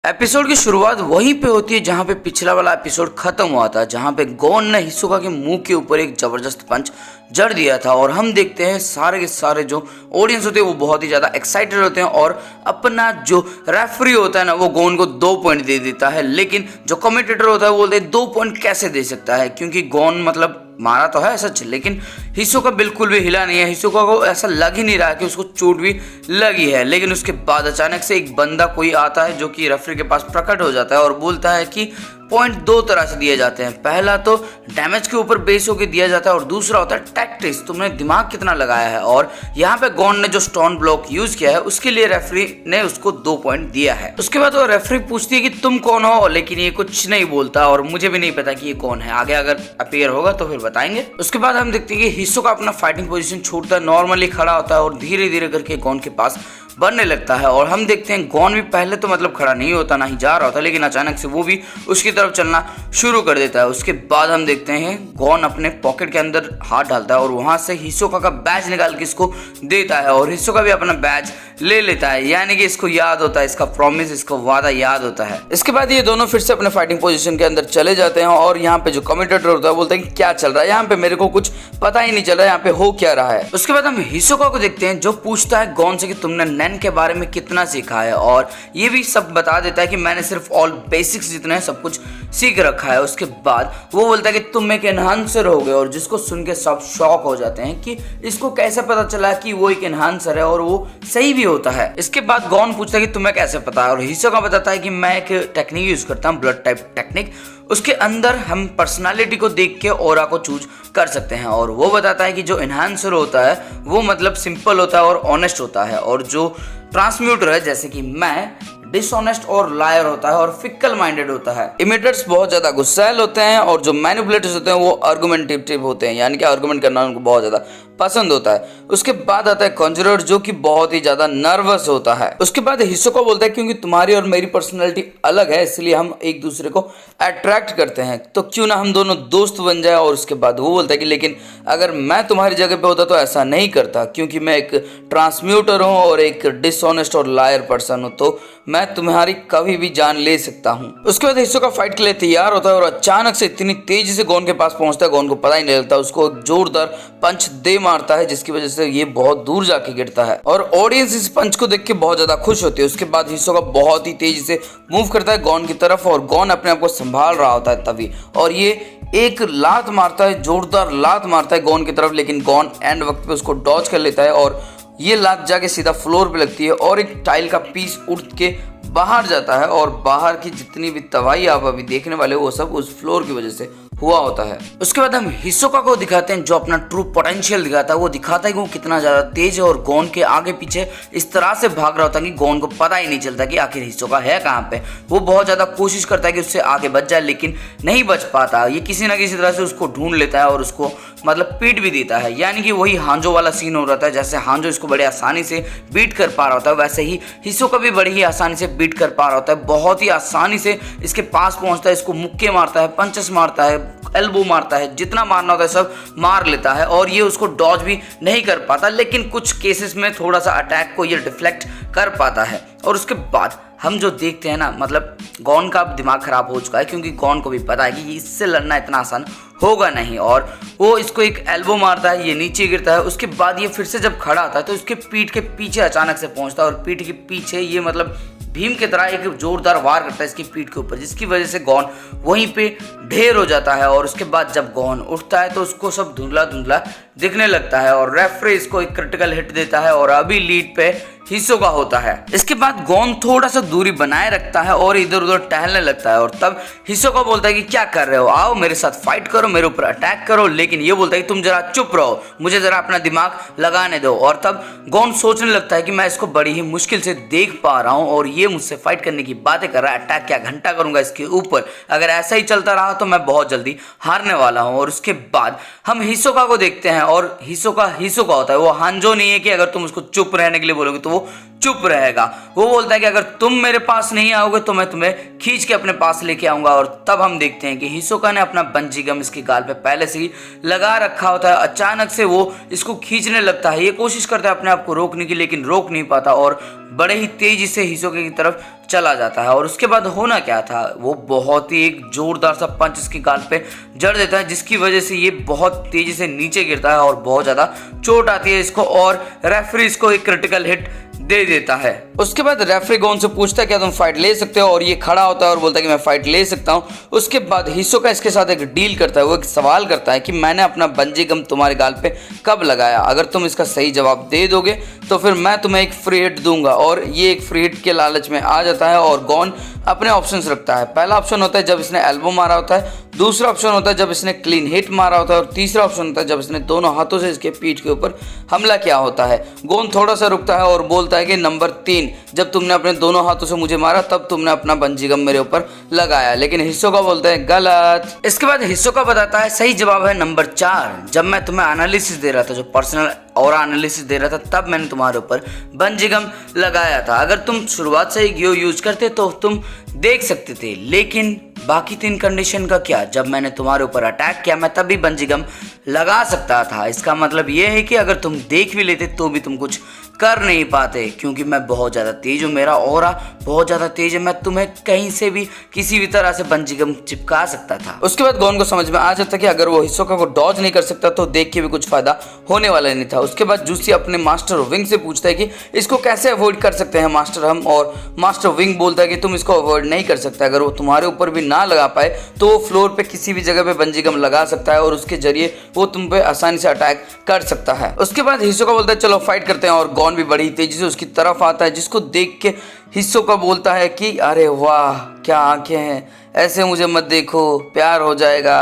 Episode की शुरुआत वहीं पे होती है जहां पे पिछला वाला एपिसोड खत्म हुआ था, जहां पे गोन ने हिसोका के मुंह के ऊपर एक जबरदस्त पंच जड़ दिया था। और हम देखते हैं सारे के सारे जो ऑडियंस होते हैं वो बहुत ही ज़्यादा एक्साइटेड होते हैं और अपना जो रेफरी होता है ना वो गोन को 2 पॉइंट दे देता है। लेकिन जो कमेंटेटर होता है वो बोलते हैं 2 पॉइंट कैसे दे सकता है, क्योंकि गोन मतलब मारा तो है सच, लेकिन हिसोका बिल्कुल भी हिला नहीं है। हिसोका को ऐसा लग ही नहीं रहा कि उसको चोट भी लगी है। लेकिन उसके बाद अचानक से एक बंदा कोई आता है जो कि रेफरी के पास प्रकट हो जाता है और बोलता है कि पॉइंट 2 तरह से दिए जाते हैं। पहला तो डैमेज के ऊपर बेस होकर दिया जाता है और दूसरा होता है टैक्टिक्स, तुमने दिमाग कितना लगाया है। और यहाँ पे गोन ने जो स्टोन ब्लॉक यूज किया है उसके लिए रेफरी ने उसको 2 पॉइंट दिया है। उसके बाद वो रेफरी पूछती है कि तुम कौन हो, लेकिन ये कुछ नहीं बोलता और मुझे भी नहीं पता कि ये कौन है। आगे अगर अपीयर होगा तो फिर बताएंगे। उसके बाद हम देखते हैं कि हिसोका अपना फाइटिंग पोजीशन छोड़ता है, नॉर्मली खड़ा होता है और धीरे धीरे करके गोन के पास बढ़ने लगता है। और हम देखते हैं गोन भी पहले तो मतलब खड़ा नहीं होता, ना ही जा रहा होता, लेकिन अचानक से वो भी उसकी तरफ चलना शुरू कर देता है। उसके बाद हम देखते हैं गोन अपने पॉकेट के अंदर हाथ डालता है और वहां से हिसोका का बैज निकाल के इसको देता है और हिसोका भी अपना बैज ले लेता है, यानी कि इसको याद होता है, इसका प्रॉमिस, इसका वादा याद होता है। इसके बाद ये दोनों फिर से अपने फाइटिंग पोजीशन के अंदर चले जाते हैं और यहाँ पे जो कमेंटेटर होता है बोलता है कि क्या चल रहा है यहाँ पे, मेरे को कुछ पता ही नहीं चल रहा है यहाँ पे हो क्या रहा है। उसके बाद हम हिसोका को देखते हैं जो पूछता है गोन से कि तुमने नैन के बारे में कितना सीखा है, और ये भी सब बता देता है कि मैंने सिर्फ ऑल बेसिक्स जितने हैं सब कुछ सीख रखा है। उसके बाद वो बोलता है कि तुम एक एनहांसर हो गए, और जिसको सुन के सब शॉक हो जाते हैं कि इसको कैसे पता चला कि वो एक एनहांसर है और वो सही भी होता है। इसके बाद गोन पूछता है कि तुम्हें कैसे पता है, और हिसोका बताता है कि मैं एक टेक्निक यूज करता हूँ, ब्लड टाइप टेक्निक। उसके अंदर हम पर्सनालिटी को देख के ऑरा को चूज कर सकते हैं, और वो बताता है कि जो एनहांसर होता है वो मतलब सिंपल होता है और ऑनेस्ट होता है, और जो ट्रांसम्यूटर है जैसे कि मैं डिसऑनेस्ट और लायर होता है और फिक्कल माइंडेड होता है। इमिटेटर्स बहुत ज्यादा गुस्सैल होते हैं और जो मैनिपुलेटर्स होते हैं वो आर्गुमेंटेटिव होते हैं, यानी कि आर्गुमेंट करना उनको बहुत ज्यादा पसंद होता है। उसके बाद आता है कॉन्जरर जो कि बहुत ही ज्यादा नर्वस होता है। उसके बाद हिसोका बोलता है क्योंकि तुम्हारी और मेरी पर्सनैलिटी अलग है इसलिए हम एक दूसरे को अट्रैक्ट करते हैं, तो क्यों ना हम दोनों दोस्त बन जाए। और उसके बाद वो बोलता है कि लेकिन अगर मैं तुम्हारी जगह पे होता तो ऐसा नहीं करता, क्योंकि मैं एक ट्रांसम्यूटर हूँ और एक डिसऑनेस्ट और लायर पर्सन हूँ, तो मैं तुम्हारी कभी भी जान ले सकता हूँ। उसके बाद हिसोका फाइट के लिए तैयार होता है और अचानक से इतनी तेजी से गोन के पास पहुंचता है, गोन को पता ही नहीं लगता, उसको जोरदार पंच दे मारता है जिसकी वजह से ये बहुत दूर जाके गिरता है और ऑडियंस इस पंच को देख के बहुत ज्यादा खुश होती है। उसके बाद हिसोका बहुत ही तेजी से मूव करता है गोन की तरफ और गोन अपने आप को संभाल रहा होता है तभी, और ये एक लात मारता है, जोरदार लात मारता है गोन की तरफ, लेकिन गोन एंड वक्त पे उसको डॉज कर लेता है और ये लात जाके सीधा फ्लोर पे लगती है और एक टाइल का पीस उड़ के बाहर जाता है, और बाहर की जितनी भी तबाही आप अभी देखने वाले वो सब उस फ्लोर की वजह से हुआ होता है। उसके बाद हम हिसोका को दिखाते हैं जो अपना ट्रू पोटेंशियल दिखाता है। वो दिखाता है कि वो कितना ज्यादा तेज है और गोन के आगे पीछे इस तरह से भाग रहा होता है कि गोन को पता ही नहीं चलता कि आखिर हिसोका है कहाँ पे। वो बहुत ज्यादा कोशिश करता है कि उससे आगे बच जाए, लेकिन नहीं बच पाता। ये किसी ना किसी तरह से उसको ढूंढ लेता है और उसको मतलब पीट भी देता है, यानी कि वही हांजो वाला सीन हो रहा था। जैसे हांजो इसको बड़े आसानी से बीट कर पा रहा होता है, वैसे ही हिसोका भी बड़ी ही आसानी से बीट कर पा रहा होता है। बहुत ही आसानी से इसके पास पहुंचता है, इसको मुक्के मारता है, पंचेस मारता है, एल्बो मारता है, जितना मारना होता है सब मार लेता है और ये उसको डॉज भी नहीं कर पाता, लेकिन कुछ केसेस में थोड़ा सा अटैक को ये डिफ्लेक्ट कर पाता है। और उसके बाद हम जो देखते हैं ना, मतलब गोन का दिमाग खराब हो चुका है, क्योंकि गोन को भी पता है कि इससे लड़ना इतना आसान होगा नहीं, और वो इसको एक एल्बो मारता है, ये नीचे गिरता है। उसके बाद ये फिर से जब खड़ा आता है तो उसके पीठ के पीछे अचानक से पहुंचता है और पीठ के पीछे ये मतलब भीम की तरह एक जोरदार वार करता है इसकी पीठ के ऊपर, जिसकी वजह से गोन वहीं पे ढेर हो जाता है। और उसके बाद जब गोन उठता है तो उसको सब धुंधला धुंधला दिखने लगता है और रेफरी इसको एक क्रिटिकल हिट देता है और अभी लीड पे हिसोका होता है। इसके बाद गोन थोड़ा सा दूरी बनाए रखता है और इधर उधर टहलने लगता है, और तब हिसोका बोलता है कि क्या कर रहे हो, आओ मेरे साथ फाइट करो, मेरे ऊपर अटैक करो। लेकिन ये बोलता है कि तुम जरा चुप रहो, मुझे जरा अपना दिमाग लगाने दो। और तब गोन सोचने लगता है कि मैं इसको बड़ी ही मुश्किल से देख पा रहा हूँ और ये मुझसे फाइट करने की बातें कर रहा है, अटैक क्या घंटा करूंगा इसके ऊपर, अगर ऐसा ही चलता रहा तो मैं बहुत जल्दी हारने वाला हूँ। और उसके बाद हम हिसोका को देखते हैं और हिसोका होता है, वो हांजो नहीं है कि अगर तुम उसको चुप रहने के लिए बोलोगे तो वो चुप रहेगा। वो बोलता है कि अगर तुम मेरे पास नहीं आओगे तो मैं तुम्हें खींच के अपने पास लेके आऊंगा। और तब हम देखते हैं कि हिसोका ने अपना बंजी गम इसके गाल पे पहले से ही लगा रखा होता है। अचानक से वो इसको खींचने लगता है, ये कोशिश करता है अपने आप को रोकने की, लेकिन रोक नहीं पाता और बड़े ही तेजी से हिसोका की तरफ चला जाता है। और उसके बाद होना क्या था, वो बहुत ही एक जोरदार सा पंच इसके गाल पे जड़ देता है, जिसकी वजह से ये बहुत तेजी से नीचे गिरता है और बहुत ज़्यादा चोट आती है इसको, और रेफरी इसको एक क्रिटिकल हिट दे देता है। उसके बाद रेफरी गोन से पूछता है क्या तुम फाइट ले सकते हो, और ये खड़ा होता है और बोलता है कि मैं फाइट ले सकता हूँ। उसके बाद हिसोका इसके साथ एक डील करता है, वो एक सवाल करता है कि मैंने अपना बंजी गम तुम्हारे गाल पे कब लगाया, अगर तुम इसका सही जवाब दे दोगे तो फिर मैं तुम्हें एक फ्री हिट दूंगा। और ये एक फ्री हिट के लालच में आ जाता है और गोन अपने ऑप्शंस रखता है। पहला ऑप्शन होता है जब इसने एल्बो मारा होता है, दूसरा ऑप्शन होता है जब इसने क्लीन हिट मारा होता है, और तीसरा ऑप्शन होता है जब इसने दोनों हाथों से इसके पीठ के ऊपर हमला किया होता है। गोन थोड़ा सा रुकता है और बोलता है कि नंबर 3, जब तुमने अपने दोनों हाथों से मुझे मारा तब तुमने अपना बंजी गम मेरे ऊपर लगाया। लेकिन हिसोका बोलता है गलत। इसके बाद हिसोका बताता है सही जवाब है नंबर 4, जब मैं तुम्हें एनालिसिस दे रहा था, जो पर्सनल और एनालिसिस दे रहा था, तब मैंने तुम्हारे ऊपर बंजी गम लगाया था। अगर तुम शुरुआत से ही गियो यूज करते तो तुम देख सकते थे, लेकिन बाकी 3 कंडीशन का क्या, जब मैंने तुम्हारे ऊपर अटैक किया मैं तब भी बंजी गम लगा सकता था। इसका मतलब ये है कि अगर तुम देख भी लेते तो भी तुम कुछ कर नहीं पाते, क्योंकि मैं बहुत ज़्यादा तेज हूँ, मेरा ऑरा बहुत ज़्यादा तेज है, मैं तुम्हें कहीं से भी किसी भी तरह से बंजी गम चिपका सकता था। उसके बाद गोन को समझ में आ जाता कि अगर वो हिसोका को डॉज नहीं कर सकता तो देख के भी कुछ फायदा होने वाला नहीं था। उसके बाद जूसी अपने मास्टर विंग से पूछता है कि इसको कैसे अवॉइड कर सकते हैं मास्टर हम, और मास्टर विंग बोलता है कि तुम इसको अवॉइड नहीं कर सकते, अगर वो तुम्हारे ऊपर भी ना लगा पाए तो वो फ्लोर पे किसी भी जगह पे बंजी गम लगा सकता है और उसके जरिए वो तुम पे आसानी से अटैक कर सकता है। उसके बाद हिसोका बोलता है चलो फाइट करते हैं, और गोन भी बड़ी तेजी से उसकी तरफ आता है, जिसको देख के हिसोका बोलता है कि अरे वाह क्या आंखें हैं, ऐसे मुझे मत देखो, प्यार हो जाएगा।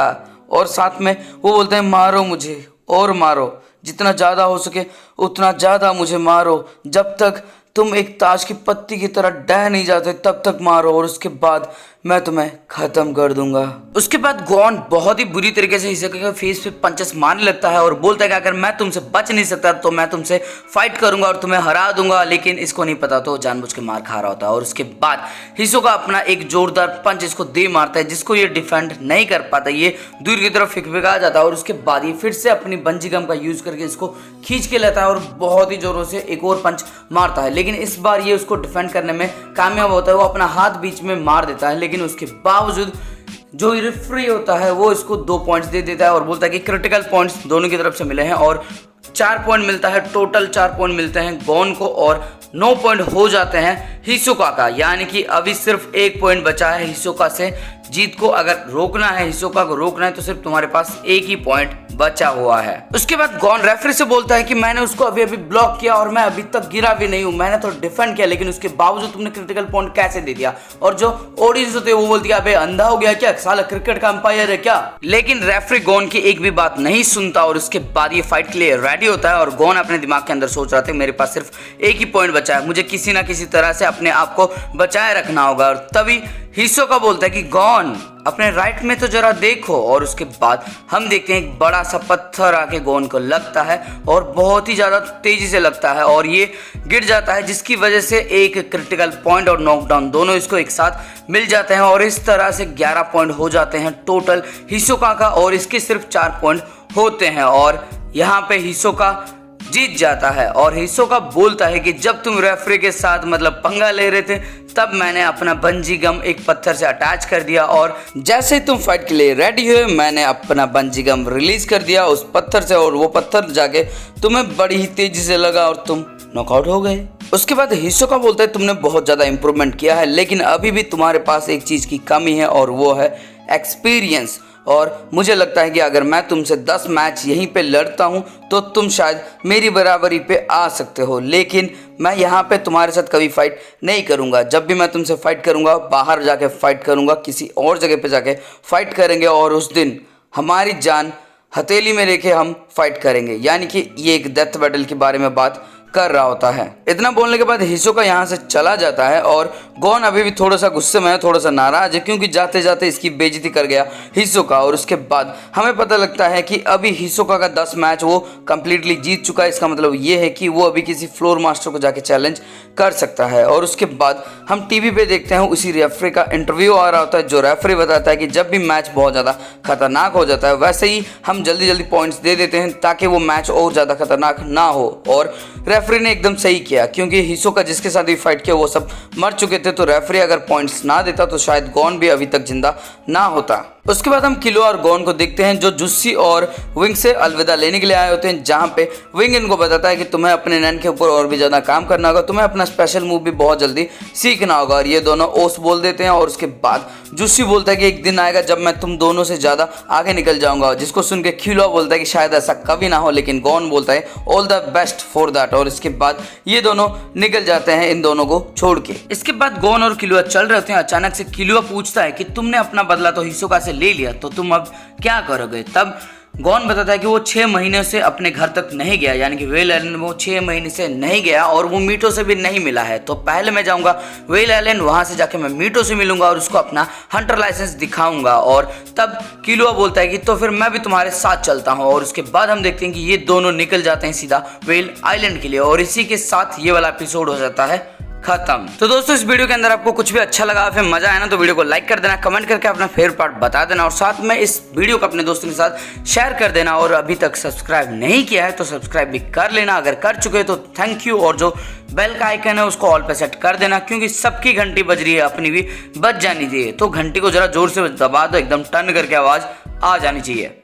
और साथ में वो बोलते हैं मारो मुझे और मारो, जितना ज़्यादा हो सके उतना ज़्यादा मुझे मारो, जब तक तुम एक ताश की पत्ती की तरह डह नहीं जाते तब तक मारो, और उसके बाद मैं तुम्हें खत्म कर दूंगा। उसके बाद गोन बहुत ही बुरी तरीके से हिसोका के फेस पे पंचेस मारने लगता है और बोलता है कि अगर मैं तुमसे बच नहीं सकता तो मैं तुमसे फाइट करूंगा और तुम्हें हरा दूंगा। लेकिन इसको नहीं पता तो जानबूझ के मार खा रहा होता है। और उसके बाद हिसोका अपना एक जोरदार पंच इसको दे मारता है, जिसको ये डिफेंड नहीं कर पाता, ये दूर की तरफ फिकफिका जाता है। और उसके बाद ये फिर से अपनी बंजी गम का यूज करके इसको खींच के लेता है और बहुत ही जोरों से एक और पंच मारता है। लेकिन इस बार ये उसको डिफेंड करने में कामयाब होता है, वो अपना हाथ बीच में मार देता है। लेकिन उसके बावजूद जो रेफरी होता है वो इसको 2 पॉइंट्स दे देता है और बोलता है कि क्रिटिकल पॉइंट्स दोनों की तरफ से मिले हैं, और 4 पॉइंट मिलता है, टोटल 4 पॉइंट मिलते हैं गोन को, और 9 पॉइंट हो जाते हैं हिसोका का। यानी कि अभी सिर्फ 1 पॉइंट बचा है हिसोका से जीत को अगर रोकना है, हिसोका को रोकना है, तो सिर्फ तुम्हारे पास 1 ही पॉइंट बचा हुआ है। उसके बाद गोन रेफरी से बोलता है कि मैंने उसको अभी अभी ब्लॉक किया और मैं अभी तक गिरा भी नहीं हूं, मैंने तो डिफेंड किया, लेकिन उसके बावजूद तुमने क्रिटिकल पॉइंट कैसे दे दिया। और जो ऑडियंस होते हैं वो बोलती है अबे अंधा हो गया क्या, साला क्रिकेट का अंपायर है क्या। लेकिन रेफरी गोन की एक भी बात नहीं सुनता और उसके बाद ये फाइट के लिए रेडी होता है। और गोन अपने दिमाग के अंदर सोच रहा था मेरे पास सिर्फ 1 ही पॉइंट बचा है, मुझे किसी ना किसी तरह से अपने आप को बचाए रखना होगा। और तभी हिसोका बोलता है कि गोन अपने राइट में तो जरा देखो। और उसके बाद हम देखते हैं एक बड़ा सा पत्थर आके गोन को लगता है और बहुत ही ज़्यादा तेजी से लगता है और ये गिर जाता है, जिसकी वजह से एक क्रिटिकल पॉइंट और नॉकडाउन दोनों इसको एक साथ मिल जाते हैं। और इस तरह से 11 पॉइंट हो जाते हैं टोटल हिसोका का, और इसके सिर्फ 4 पॉइंट होते हैं। और यहाँ पे हिसोका जीत जाता है। और हिसोका बोलता है कि जब तुम रेफरी के साथ मतलब पंगा ले रहे थे तब मैंने अपना बंजी गम एक पत्थर से अटैच कर दिया, और जैसे ही तुम फाइट के लिए रेडी हुए मैंने अपना बंजी गम रिलीज कर दिया उस पत्थर से, और वो पत्थर जाके तुम्हें बड़ी ही तेजी से लगा और तुम नॉकआउट हो गए। उसके बाद हिसोका बोलता है तुमने बहुत ज़्यादा इंप्रूवमेंट किया है, लेकिन अभी भी तुम्हारे पास एक चीज़ की कमी है और वो है एक्सपीरियंस। और मुझे लगता है कि अगर मैं तुमसे 10 मैच यहीं पे लड़ता हूँ तो तुम शायद मेरी बराबरी पे आ सकते हो, लेकिन मैं यहाँ पे तुम्हारे साथ कभी फाइट नहीं करूँगा। जब भी मैं तुमसे फाइट करूँगा बाहर जाके फाइट करूँगा, किसी और जगह पे जाके फाइट करेंगे, और उस दिन हमारी जान हथेली में लेके हम फाइट करेंगे। यानी कि ये एक डेथ बैटल के बारे में बात कर रहा होता है। इतना बोलने के बाद हिसोका यहाँ से चला जाता है और गोन अभी भी थोड़ा सा गुस्से में है, थोड़ा सा नाराज है, क्योंकि जाते जाते इसकी बेइज्जती कर गया हिसोका। और उसके बाद हमें पता लगता है कि अभी हिसोका का 10 मैच वो कंप्लीटली जीत चुका है। इसका मतलब ये है कि वो अभी किसी फ्लोर मास्टर को जाके चैलेंज कर सकता है। और उसके बाद हम टीवी पे देखते हैं उसी रेफरी का इंटरव्यू आ रहा होता है, जो रेफरी बताता है कि जब भी मैच बहुत ज़्यादा खतरनाक हो जाता है वैसे ही हम जल्दी जल्दी पॉइंट्स दे देते हैं ताकि वो मैच और ज़्यादा खतरनाक ना हो। और रेफरी ने एकदम सही किया, क्योंकि हिसोका जिसके साथ भी फाइट किया वो सब मर चुके थे, तो रेफरी अगर पॉइंट्स ना देता तो शायद गॉन भी अभी तक जिंदा ना होता। उसके बाद हम किलोआ और गॉन को देखते हैं, जो जुस्सी और विंग से अलविदा लेने के लिए आए होते हैं, जहां पे विंग इनको बताता है कि तुम्हें अपने नैन के ऊपर और भी ज़्यादा काम करना होगा, तुम्हें अपना स्पेशल मूव भी बहुत जल्दी सीखना होगा। और ये दोनों ओस बोल देते हैं, और उसके बाद जुस्सी बोलता है कि एक दिन आएगा जब मैं तुम दोनों से ज़्यादा आगे निकल जाऊंगा, जिसको सुन के किलोआ बोलता है कि शायद ऐसा कभी ना हो, लेकिन गॉन बोलता है all the best for that. और इसके बाद ये दोनों निकल जाते हैं इन दोनों को छोड़ के। इसके बाद गॉन और किलोआ चल रहे होते हैं, अचानक से किलोआ पूछता है कि तुमने अपना बदला तो हिसोका से ले लिया, तो तुम अब क्या करोगे। तब गॉन बताता है कि वो 6 महीने से अपने घर तक नहीं गया, यानी कि व्हेल आइलैंड वो 6 महीने से नहीं गया और वो मीटो से भी नहीं मिला है। तो पहले मैं जाऊंगा व्हेल आइलैंड, वहां से जाके मैं मीटो से मिलूंगा और उसको अपना हंटर लाइसेंस दिखाऊंगा। और तब किलोआ बोलता है कि तो फिर मैं भी तुम्हारे साथ चलता हूं। और उसके बाद हम देखते हैं कि ये दोनों निकल जाते हैं सीधा व्हेल आइलैंड के लिए, और इसी के साथ ये वाला एपिसोड हो जाता है खत्म। तो दोस्तों, इस वीडियो के अंदर आपको कुछ भी अच्छा लगा, फिर मजा आया ना, तो वीडियो को लाइक कर देना, कमेंट करके अपना फेवरेट पार्ट बता देना, और साथ में इस वीडियो को अपने दोस्तों के साथ शेयर कर देना। और अभी तक सब्सक्राइब नहीं किया है तो सब्सक्राइब भी कर लेना, अगर कर चुके तो थैंक यू। और जो बेल का आइकन है उसको ऑल पे सेट कर देना, क्योंकि सबकी घंटी बज रही है, अपनी भी बज जानी चाहिए। तो घंटी को जरा जोर से दबा दो, एकदम टन करके आवाज आ जानी चाहिए।